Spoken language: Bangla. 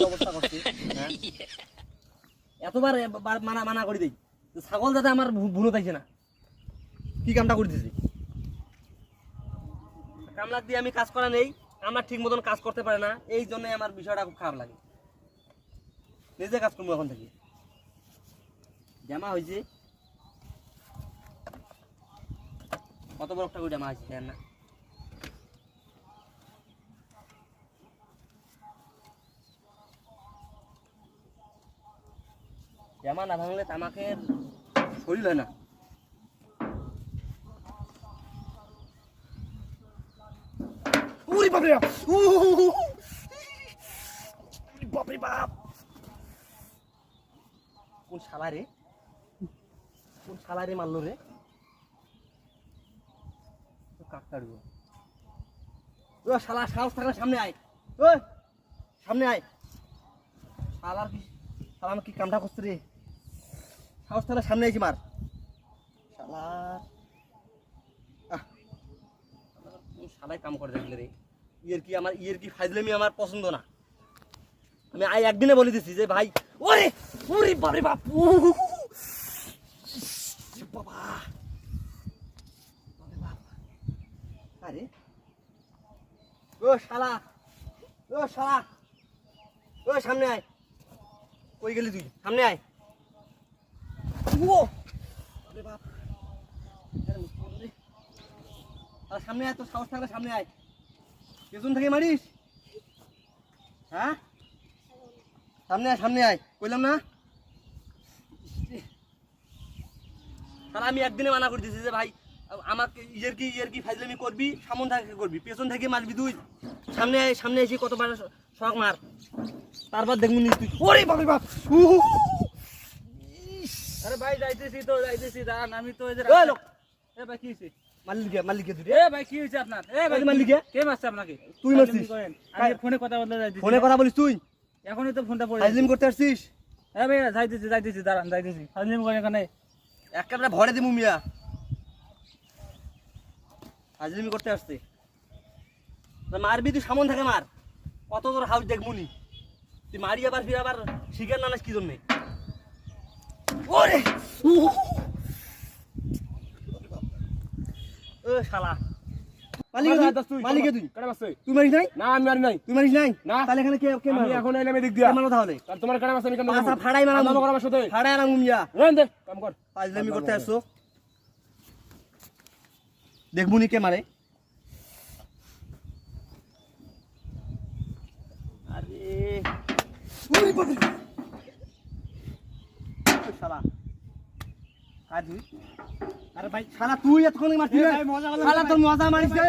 অবস্থা করছে এতবার মানা মানা করে দেই ছাগল যাতে আমার ভুলো থাকছে না কি কামটা করে দিছি কামলা দিয়ে আমি কাজ করা নেই আমার ঠিক মতন কাজ করতে পারে না এই জন্যই আমার বিষয়টা খুব খারাপ লাগে নিজে কাজ করবো এখন থেকে জামা হয়েছে কত বড় একটা করে জামা হয়েছে দেখেন না জামা না ভাঙলে তামাকের শরীর হয় না বাপরে বাপরে বাপ কোন শালারে মারলো রে কাকতাড় ও শালা সাহস থাকলে সামনে আয় ওই সামনে আয় শালার কি শালা কি কামটা করছে রে সাহস থাকলে সামনে আইছি মার শালা শালাই কাম করে দেখলে রে ইয়ের কি ফাইজলামি আমার পছন্দ না আমি একদিনে বলে দিছি যে ভাই ওরে ওরে বাপরে বাপ বাবা আরে ও শালা ও সামনে আয় কই গেলি তুই সামনে আয় ও আরে বাপ সামনে আয় তোর সাহস থাকলে সামনে আয় পেছন থেকে মারিস হ্যাঁ সামনে আয় কইলাম না তাহলে আমি একদিনে মানা করে দিয়েছি যে ভাই আমাকে ইয়ের কি ফাইজলামি করবি সামন থেকে করবি পেছন থেকে মারবি তুই সামনে এসে কতবার শখ মার তারপর দেখবি তুই ওরে বাপরে বাপ আরে ভাই যাইতেছি দাঁড়ান আমি তো এই যে এ ভাই কি হইছে মালিকে তুই এ ভাই কি হইছে আপনার এ ভাই মালিকে কে মারছে আপনাকে তুই মারছিস আমি ফোনে কথা বলতে যাইতেছি ফোনে কথা বলিস তুই এখনই তো ফোনটা পড়ে ফাইজলামি করতে আসছিস এ ভাই যাইতেছি দাঁড়ান যাইতেছি ফাজলিম করে এখানে একেবারে ভরে দিমু মিয়া ফাজলামি করতে আসছে মারবি তুই সামন থেকে মার কত তোর হাউস দেখবুনি তুই মারি আবার ফির আবার শিকার নানাস কি জন্যে ওরে ও শালা মালিকে তুই কাটা মারছে তুই মারিস নাই না আমি মারি নাই তুই মারিস নাই না তাহলে এখানে কে আমি মারলো এখন এলাম এদিক দিয়া মারলো তাহলে আর তোমার কাটা মারছে আমি কেন আচ্ছা ফাড়াই মারাম আমার আমার সাথে ফাড়াই মারাম মিয়া রেন দে কাম কর ফাজলামি করতে আসছো দেখবুনি কে মারে আরে ওরে বাবা শালা কাজ তুই আরে ভাই শালা তুই এতক্ষণ মারছিস শালা তোর মজা মারিস রে